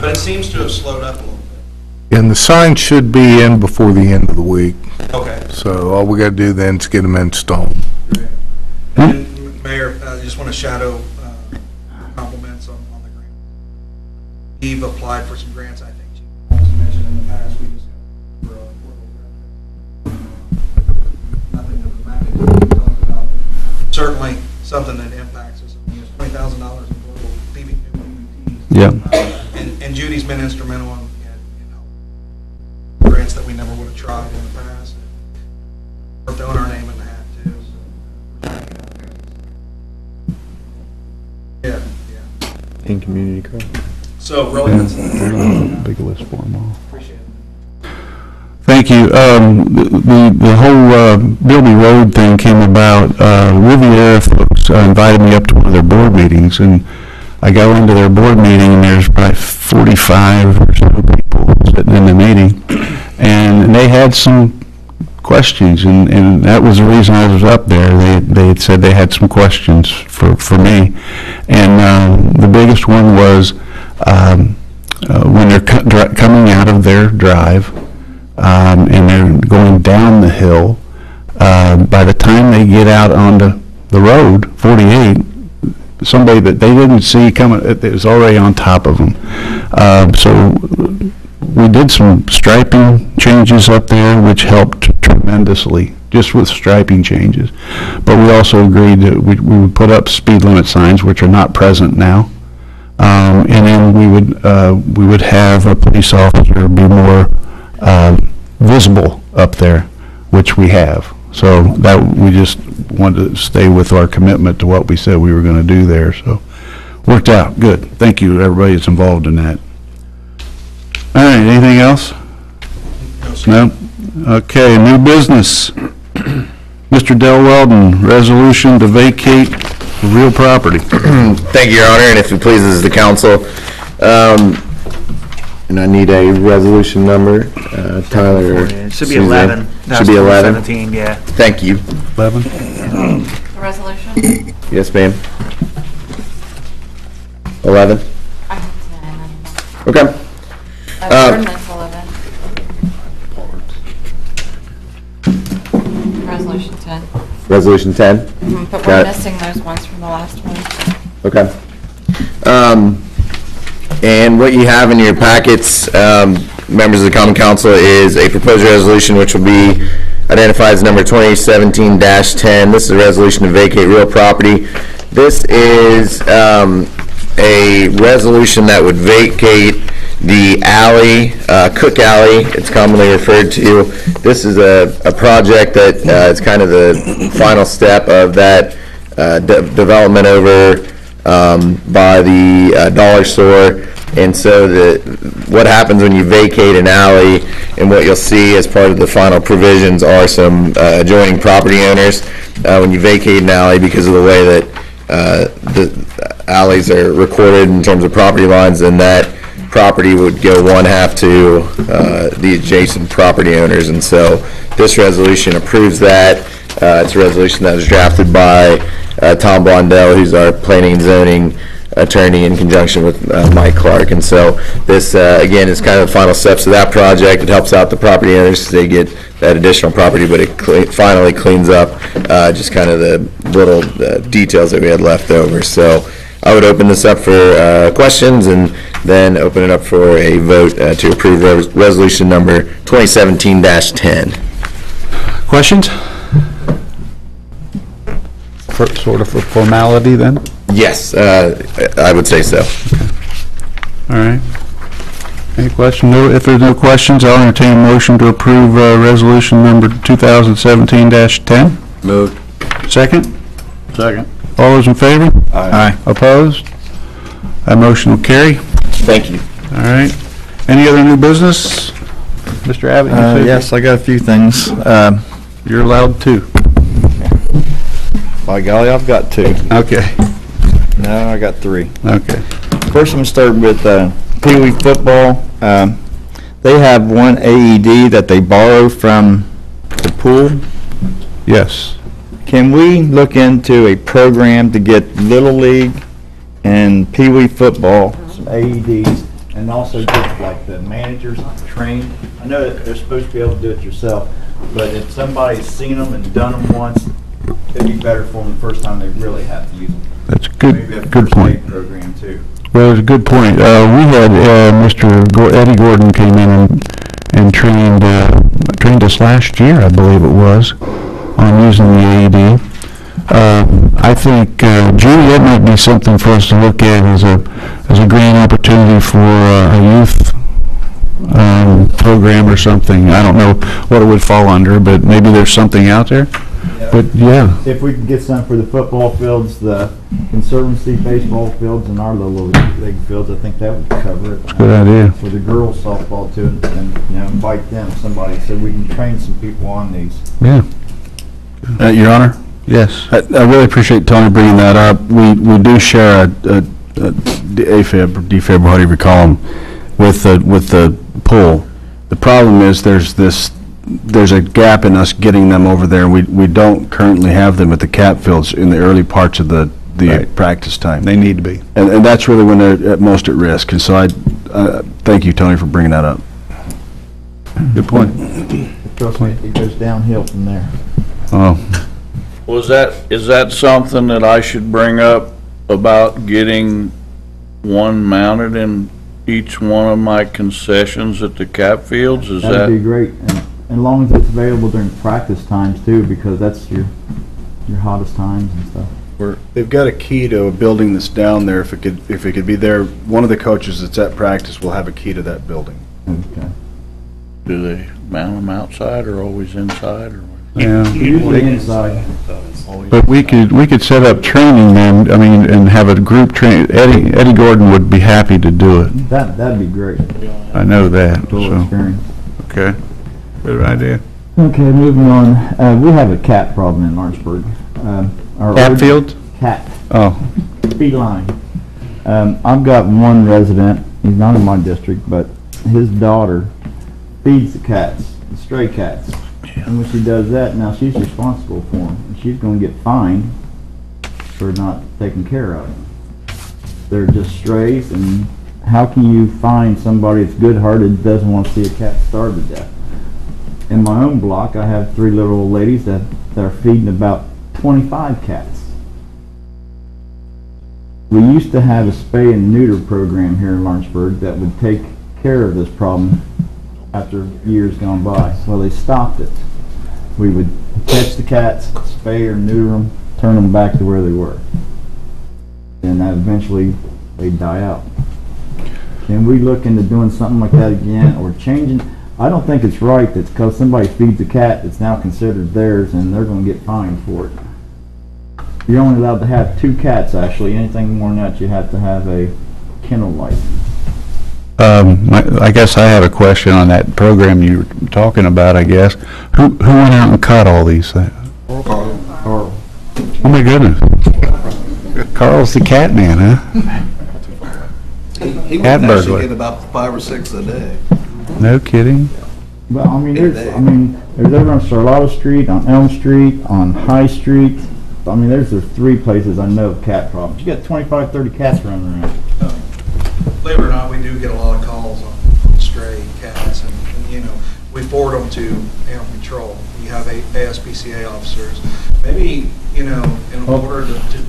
O: But it seems to have slowed up a little bit.
L: And the sign should be in before the end of the week.
O: Okay.
L: So all we got to do then is get them installed.
O: Great. And Mayor, I just want to shadow compliments on the grant. Eve applied for some grants, I think. As mentioned in the past, we just got for nothing dramatic to talk about. Certainly something that impacts us. I mean, it's $20,000 in global PVPs.
B: Yeah.
O: And Judy's been instrumental in grants that we never would have tried in the past. We're throwing our name in the hat too. So. Yeah.
D: In community correct.
O: So really,
B: Big list for them all.
O: appreciate it.
B: Thank you. The whole Bilby Road thing came about. Riviera folks invited me up to one of their board meetings, and I go into their board meeting, and there's probably 45 or so people sitting in the meeting, and they had some questions, and that was the reason I was up there. They had said they had some questions for me, and the biggest one was when they're coming out of their drive, and they're going down the hill, by the time they get out onto the road, 48, somebody that they didn't see coming, it was already on top of them. So we did some striping changes up there, which helped tremendously, just with striping changes. But we also agreed that we would put up speed limit signs, which are not present now. And then we would have a police officer be more visible up there, which we have. So that we just wanted to stay with our commitment to what we said we were going to do there. So worked out good. Thank you to everybody that's involved in that. All right, anything else? No? Okay, new business. Mr. Del Weldon, resolution to vacate real property.
P: Thank you, Your Honor, and if it pleases the council, and I need a resolution number, Tyler.
G: It should be
P: Suzanne.
G: 11.
P: Should be 11.
G: 17, yeah.
P: Thank you.
B: 11?
C: The resolution?
P: Yes, ma'am. 11?
C: I have 10.
P: Okay.
C: Ordinance 11. Resolution 10.
P: Resolution 10?
C: But
P: Got
C: we're
P: it.
C: missing those ones from the last one.
P: Okay. And what you have in your packets, members of the Common Council, is a proposed resolution which will be identified as number 2017-10. This is a resolution to vacate real property. This is a resolution that would vacate the alley, Cook Alley, it's commonly referred to. This is a project that is kind of the final step of that development over by the dollar store. And so what happens when you vacate an alley, and what you'll see as part of the final provisions are some adjoining property owners. When you vacate an alley, because of the way that the alleys are recorded in terms of property lines, then that property would go one half to the adjacent property owners. And so this resolution approves that. It's a resolution that was drafted by Tom Blondell, who's our planning and zoning attorney, in conjunction with Mike Clark. And so this, again, is kind of the final steps of that project. It helps out the property owners because they get that additional property, but it finally cleans up just kind of the little details that we had left over. So I would open this up for questions, and then open it up for a vote to approve resolution number 2017-10.
B: Questions? Sort of a formality then?
P: Yes, I would say so.
B: All right. Any questions? No, if there's no questions, I'll entertain a motion to approve resolution number 2017-10.
P: Moved.
B: Second?
A: Second.
B: All those in favor?
P: Aye.
B: Opposed? That motion will carry.
P: Thank you.
B: All right. Any other new business? Mr. Abbott? you say-
D: Yes, I got a few things.
B: You're allowed two.
D: By golly, I've got two.
B: Okay.
D: No, I got three.
B: Okay.
D: First, I'm starting with Pee Wee football. They have one AED that they borrow from the pool.
B: Yes.
D: Can we look into a program to get Little League and Pee Wee football some AEDs, and also get like the managers trained? I know that they're supposed to be able to do it yourself, but if somebody's seen them and done them once, it'd be better for them the first time they really have to use them.
B: That's a
D: Maybe a
B: good
D: first
B: point.
D: aid program too.
B: Well, it's a good point. We had Eddie Gordon came in and trained us last year, I believe it was, on using the AED. I think, Judy, that might be something for us to look at as a grant opportunity for a youth program or something. I don't know what it would fall under, but maybe there's something out there. But yeah.
D: If we can get some for the football fields, the Conservancy baseball fields, and our little league fields, I think that would cover it.
B: Good idea.
D: For the girls softball too, and invite them. Somebody said we can train some people on these.
B: Yeah.
I: Your Honor,
B: Yes.
I: I really appreciate Tony bringing that up. We do share a AFib or DFib, whatever you call them, with the pool. The problem is there's a gap in us getting them over there. We don't currently have them at the cap fields in the early parts of the
B: Right.
I: practice time.
B: They need to be.
I: And that's really when they're at most at risk. And so I thank you, Tony, for bringing that up. Good point.
D: Trust me, it goes downhill from there.
I: Oh,
A: Is that something that I should bring up about getting one mounted in each one of my concessions at the cap fields? Is
D: That'd be
A: that,
D: great, and as long as it's available during practice times too, because that's your hottest times and stuff.
B: They've got a key to a building that's down there. If it could be there, one of the coaches that's at practice will have a key to that building.
D: Okay.
A: do they mount them outside or always inside or?
B: Yeah.
D: Usually inside.
I: but we could set up training then, and have a group train. Eddie Gordon would be happy to do it.
D: That'd be great.
I: I know that,
D: Total
I: so,
D: experience.
I: okay. Good idea.
D: Okay, moving on. We have a cat problem in Lawrenceburg.
I: Hatfield?
D: Cat.
I: Oh,
D: Feline. I've got one resident, he's not in my district, but his daughter feeds the cats, the stray cats. And when she does that, now she's responsible for them. And she's going to get fined for not taking care of them. They're just strays, and how can you find somebody that's good-hearted doesn't want to see a cat starve to death? In my own block, I have 3 little old ladies that are feeding about 25 cats. We used to have a spay and neuter program here in Lawrenceburg that would take care of this problem after years gone by. Well, they stopped it. We would catch the cats, spay or neuter them, turn them back to where they were. And that eventually they'd die out. Can we look into doing something like that again, or changing? I don't think it's right that because somebody feeds a cat, it's now considered theirs and they're going to get fined for it. You're only allowed to have 2 cats, actually. Anything more than that, you have to have a kennel license.
I: I guess I have a question on that program you were talking about, I guess. Who went out and caught all these things?
D: Carl.
I: Oh my goodness. Carl's the cat man, huh?
E: He
I: Cat
E: would actually
I: burglar.
E: get about 5 or 6 a day.
I: No kidding.
D: Well, there's over on Charlotta Street, on Elm Street, on High Street. There's 3 places I know of cat problems. You got 25, 30 cats running around.
O: Believe it or not, we do get a lot of calls on stray cats, and we forward them to animal control. We have ASPCA officers. Maybe, in order to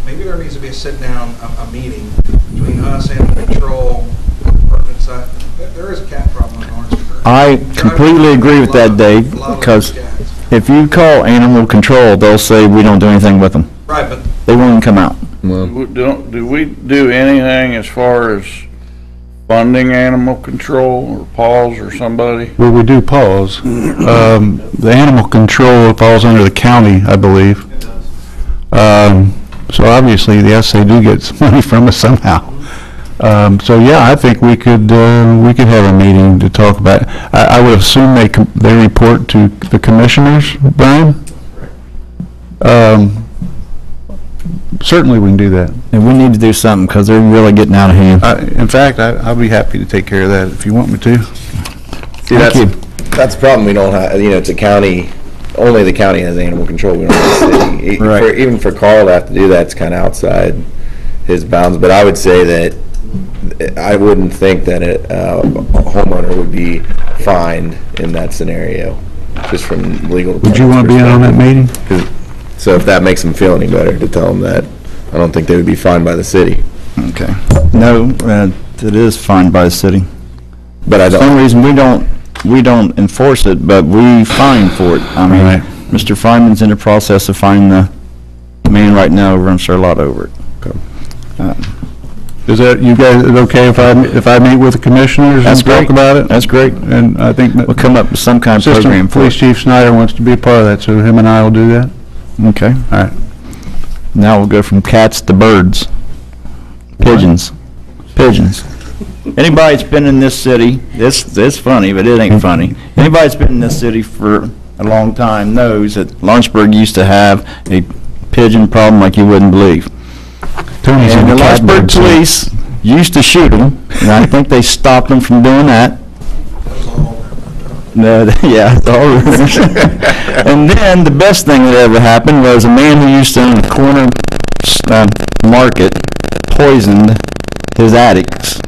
O: maybe there needs to be a sit-down, a meeting between us, animal control, departments. There is a cat problem in Lawrenceburg.
D: I completely agree with that, Dave, because if you call animal control, they'll say we don't do anything with them.
O: Right, but
D: They won't even come out.
A: Do we do anything as far as funding animal control or paws or somebody?
I: Well, we do pause. The animal control falls under the county, I believe. So obviously, yes, they do get some money from us somehow. So yeah, I think we could have a meeting to talk about it. I would assume they report to the commissioners, Brian? Certainly we can do that.
D: And we need to do something because they're really getting out of hand.
I: In fact, I'll be happy to take care of that if you want me to.
P: See, that's the problem. We don't have, it's a county, only the county has animal control. We don't have the city.
I: Right.
P: Even for Carl to have to do that, it's kind of outside his bounds. But I would say that I wouldn't think that a homeowner would be fined in that scenario, just from legal.
I: Would you want to be in on that meeting?
P: So if that makes them feel any better, to tell them that, I don't think they would be fined by the city.
D: Okay. No, it is fined by the city.
P: But
D: For some reason, we don't enforce it, but we fine for it.
I: Right.
D: Mr. Fryman's in the process of finding the man right now over in Charlotte over it.
P: Okay.
I: Is that, you guys, is it okay if I meet with the commissioners and talk about it?
D: That's great.
I: And I think that
D: We'll come up with some kind of program
I: Assistant
D: for
I: Police
D: it.
I: Chief Snyder wants to be a part of that, so him and I will do that.
D: Okay.
I: All right.
D: Now we'll go from cats to birds. Pigeons. Pigeons. Anybody that's been in this city, it's funny, but it ain't funny. Anybody that's been in this city for
I: a long time knows that Lawrenceburg used to have a pigeon problem like you wouldn't believe.
B: Tony's in
I: And
B: the
I: the Lawrenceburg
B: catbird suit.
I: police used to shoot them, and I think they stopped them from doing that. No, yeah, it's all rumors. And then the best thing that ever happened was a man who used to own a corner market poisoned his attics.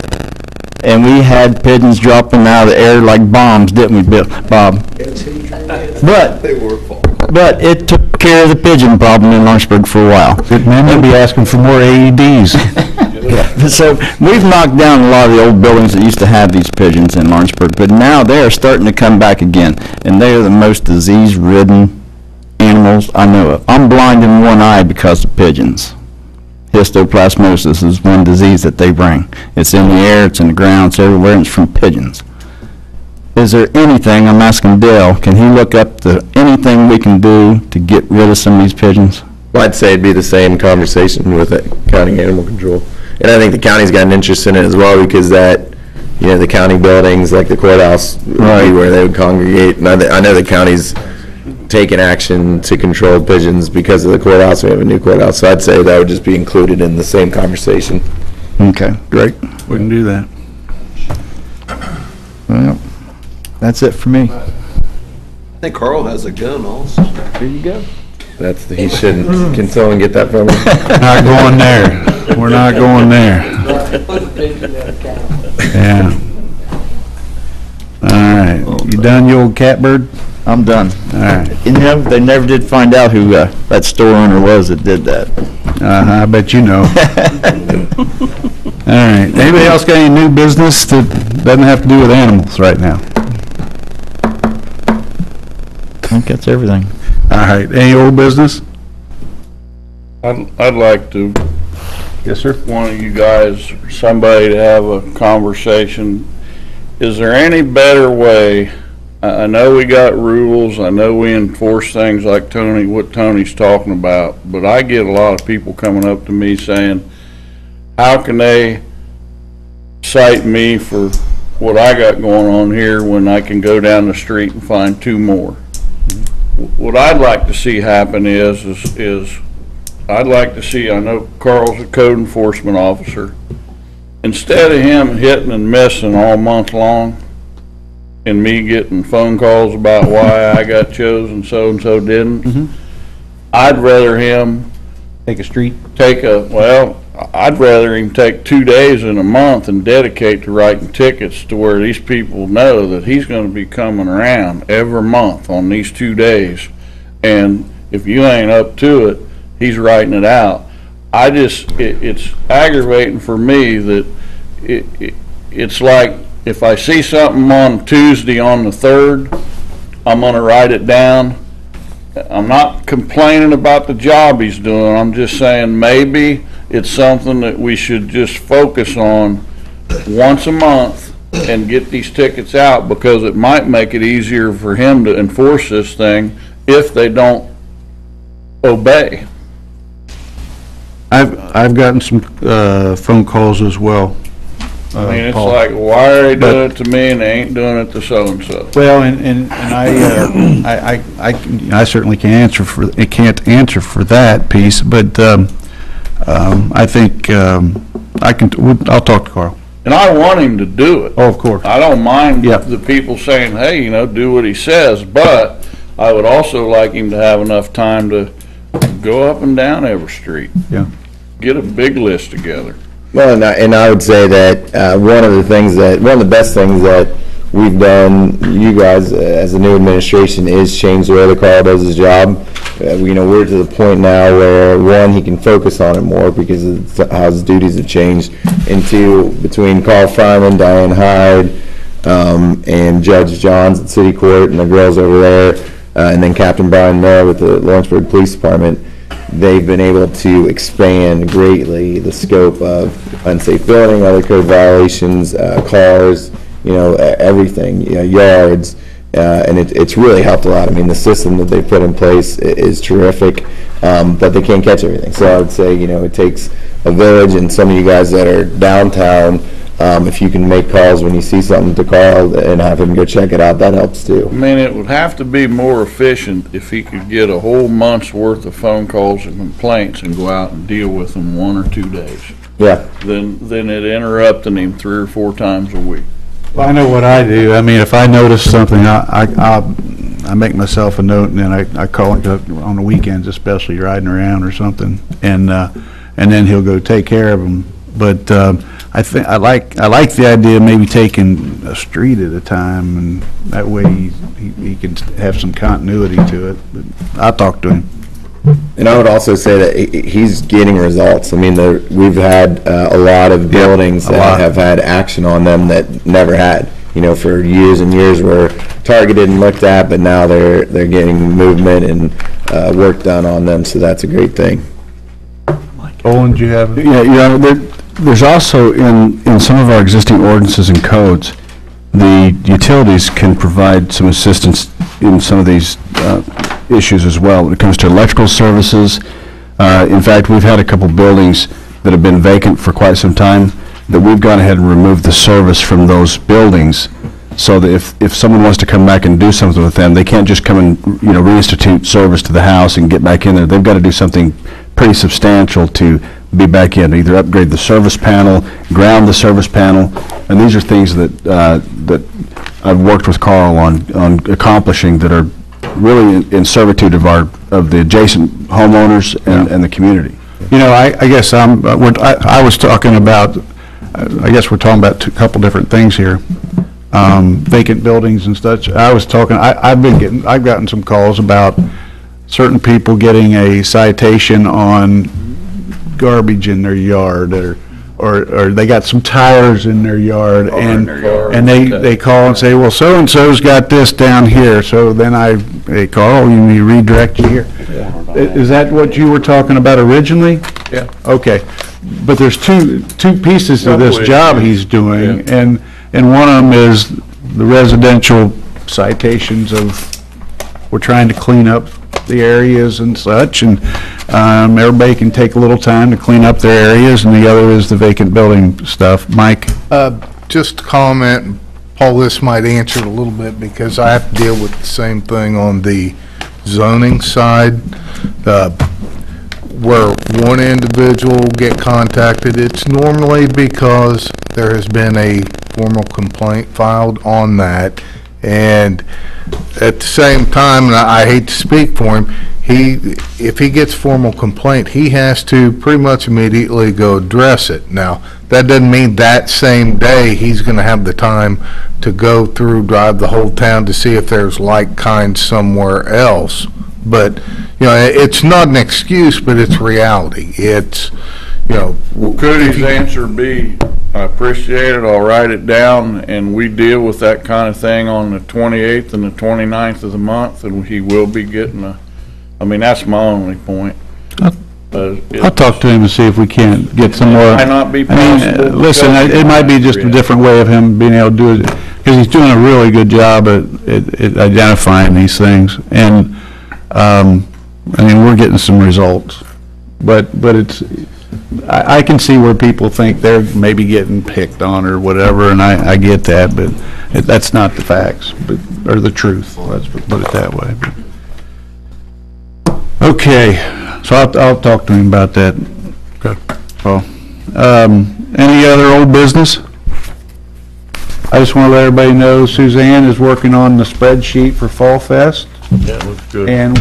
I: And we had pigeons dropping out of the air like bombs, didn't we, Bob? But it took care of the pigeon problem in Lawrenceburg for a while.
B: Good man, they'll be asking for more AEDs.
I: So we've knocked down a lot of the old buildings that used to have these pigeons in Lawrenceburg, but now they are starting to come back again, and they are the most disease-ridden animals I know of. I'm blind in one eye because of pigeons. Histoplasmosis is one disease that they bring. It's in the air, it's in the ground, it's everywhere, and it's from pigeons. Is there anything, I'm asking Dale, can he look up anything we can do to get rid of some of these pigeons?
P: Well, I'd say it'd be the same conversation with county animal control. And I think the county's got an interest in it as well, because the county buildings, like the courthouse, would be where they would congregate. And I know the county's taken action to control pigeons because of the courthouse. We have a new courthouse, so I'd say that would just be included in the same conversation.
I: Okay, great.
B: We can do that.
I: Well, that's it for me.
E: I think Carl has a gun also.
I: There you go.
P: He shouldn't. Can someone get that from him?
B: Not going there. We're not going there. Yeah. All right. You done, you old catbird?
I: I'm done.
B: All right.
I: You know, they never did find out who that store owner was that did that.
B: I bet you know. All right. Anybody else got any new business that doesn't have to do with animals right now?
I: I think that's everything.
B: All right. Any old business?
A: I'd like to,
B: Yes, sir.
A: one of you guys, or somebody to have a conversation. Is there any better way? I know we got rules, I know we enforce things like what Tony's talking about, but I get a lot of people coming up to me saying, how can they cite me for what I got going on here when I can go down the street and find two more? What I'd like to see happen is I'd like to see, I know Carl's a code enforcement officer, instead of him hitting and missing all month long, and me getting phone calls about why I got chosen, so-and-so didn't, I'd rather him
B: Take a street?
A: I'd rather him take 2 days in a month and dedicate to writing tickets to where these people know that he's gonna be coming around every month on these 2 days. And if you ain't up to it, he's writing it out. It's aggravating for me that it's like, if I see something on Tuesday on the 3rd, I'm gonna write it down. I'm not complaining about the job he's doing, I'm just saying maybe it's something that we should just focus on once a month and get these tickets out, because it might make it easier for him to enforce this thing if they don't obey.
B: I've gotten some phone calls as well.
A: I mean, it's
B: Paul.
A: like, why are they doing it to me and they ain't doing it to so-and-so?
B: Well, and I certainly can't answer for that piece, but I think I'll talk to Carl.
A: And I want him to do it.
B: Oh, of course.
A: I don't mind
B: Yeah.
A: the people saying, hey, do what he says, but I would also like him to have enough time to go up and down every street.
B: Yeah.
A: Get a big list together.
P: Well, and I would say that one of the best things that we've done, you guys, as a new administration, is change the way that Carl does his job. We're to the point now where, one, he can focus on it more because of how his duties have changed, and two, between Carl Fryman, Diane Hyde, and Judge Johns at City Court, and the girls over there, and then Captain Brian Miller with the Lawrenceburg Police Department, they've been able to expand greatly the scope of unsafe building, other code violations, cars, everything, yards, and it's really helped a lot. I mean, the system that they put in place is terrific, but they can't catch everything. So I would say, it takes a village, and some of you guys that are downtown if you can make calls when you see something to Carl and have him go check it out, that helps too.
A: I mean, it would have to be more efficient if he could get a whole month's worth of phone calls and complaints and go out and deal with them 1 or 2 days.
P: Yeah.
A: Then it interrupting him 3 or 4 times a week.
B: Well, I know what I do. I mean, if I notice something, I make myself a note, and then I call it on the weekends, especially riding around or something, and then he'll go take care of them. But I like the idea of maybe taking a street at a time, and that way he can have some continuity to it. But I'll talk to him.
P: And I would also say that he's getting results. I mean, we've had a lot of buildings that have had action on them that never had. You know, for years and years were targeted and looked at, but now they're getting movement and work done on them, so that's a great thing.
B: Olin, do you have?
I: Yeah, there's also in some of our existing ordinances and codes, the utilities can provide some assistance in some of these issues as well. When it comes to electrical services, in fact, we've had a couple buildings that have been vacant for quite some time that we've gone ahead and removed the service from those buildings, so that if someone wants to come back and do something with them, they can't just come and reinstitute service to the house and get back in there. They've got to do something pretty substantial to be back in, either upgrade the service panel, ground the service panel, and these are things that I've worked with Carl on accomplishing that are really in servitude of the adjacent homeowners and the community.
B: I guess I was talking about, I guess we're talking about a couple different things here. Vacant buildings and such. I was talking, I've gotten some calls about certain people getting a citation on garbage in their yard, or they got some tires in their yard, and they call and say, well, so-and-so's got this down here, so then they call, you need to redirect you here. Is that what you were talking about originally?
A: Yeah.
B: Okay, but there's two pieces to this job he's doing, and one of them is the residential citations of, we're trying to clean up the areas and such, and everybody can take a little time to clean up their areas, and the other is the vacant building stuff. Mike?
L: Just to comment, Paul, this might answer it a little bit, because I have to deal with the same thing on the zoning side. Where one individual will get contacted, it's normally because there has been a formal complaint filed on that, and at the same time, and I hate to speak for him, if he gets formal complaint, he has to pretty much immediately go address it. Now, that doesn't mean that same day he's going to have the time to go through, drive the whole town to see if there's like kind somewhere else. But, it's not an excuse, but it's reality. It's,
A: Could his answer be, I appreciate it, I'll write it down, and we deal with that kind of thing on the 28th and the 29th of the month, and he will be getting that's my only point.
B: I'll talk to him and see if we can't get some more.
A: Might not be possible.
B: Listen, it might be just a different way of him being able to do it, because he's doing a really good job at identifying these things, and we're getting some results, but it's, I can see where people think they're maybe getting picked on or whatever, and I get that, but that's not the facts, or the truth, let's put it that way. Okay, so I'll talk to him about that. Okay. Well, any other old business? I just want to let everybody know Suzanne is working on the spreadsheet for Fall Fest.
A: Yeah, it looks good.
B: And,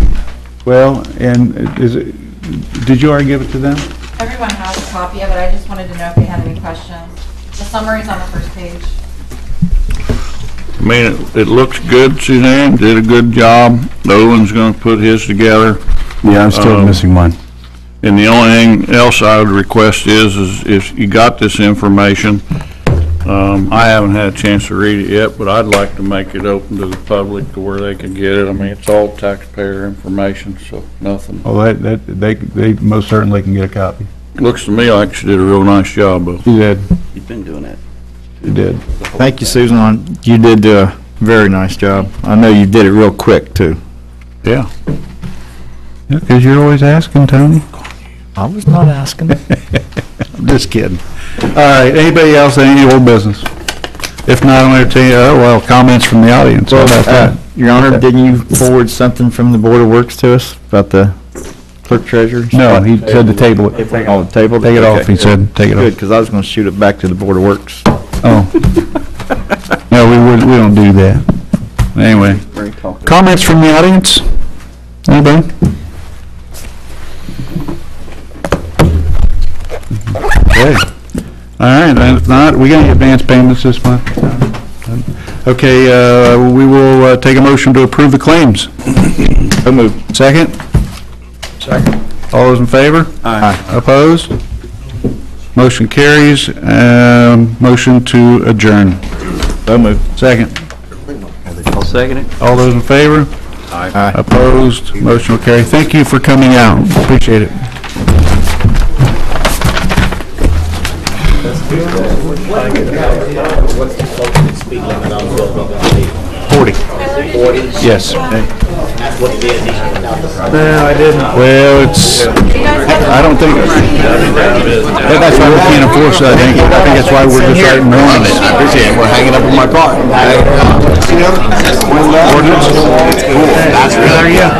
B: did you already give it to them?
C: Everyone has a copy of it. I just wanted to know if they had any questions. The summary's on the first page.
A: It looks good, Suzanne, did a good job. Owen's gonna put his together.
I: Yeah, I'm still missing mine.
A: And the only thing else I would request is if you got this information, I haven't had a chance to read it yet, but I'd like to make it open to the public to where they can get it. It's all taxpayer information, so nothing.
B: Well, they most certainly can get a copy.
A: Looks to me like she did a real nice job of it.
B: You did.
M: You've been doing that.
B: You did.
D: Thank you, Susan. You did do a very nice job. I know you did it real quick, too.
A: Yeah.
B: Yeah, because you're always asking, Tony.
D: I was not asking.
B: Just kidding. All right, anybody else, any old business? If not, I'll entertain, comments from the audience. How about that?
D: Your Honor, didn't you forward something from the Board of Works to us about the clerk treasurer?
B: No, he said to table it.
D: Oh, table?
B: Take it off, he said, take it off.
D: Good, because I was going to shoot it back to the Board of Works.
B: Oh. No, we don't do that. Anyway, comments from the audience? Anybody? Okay. All right, and if not, we got any advance payments this month? Okay, we will take a motion to approve the claims.
D: So moved.
B: Second?
N: Second.
B: All those in favor?
D: Aye.
B: Opposed? Motion carries. Motion to adjourn.
D: So moved.
B: Second.
M: I'll second it.
B: All those in favor?
D: Aye.
B: Opposed? Motion will carry. Thank you for coming out. Appreciate it.
H: What's the closest speed limit on the building going to be?
B: 40.
H: 40?
B: Yes.
H: That's what the addition without the front.
B: No, I didn't. Well, it's, I don't think, that's why we can't enforce it, I think. I think that's why we're just writing warnings.
P: I appreciate it. We're hanging up in my car.
B: Ordinance? There you go.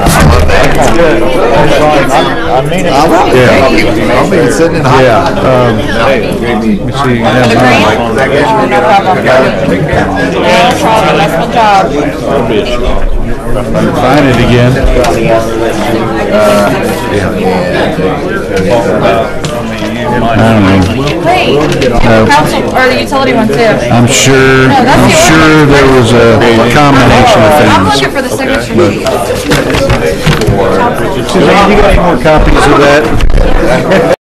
D: I mean it.
B: Yeah.
P: I'll be sitting in hot.
B: Yeah. Let me see.
C: No problem. That's my job.
B: Find it again. I don't know.
C: Wait, council, or the utility one too.
B: I'm sure there was a combination of things.
C: I'm looking for the signature sheet.
B: Suzanne, you got any more copies of that?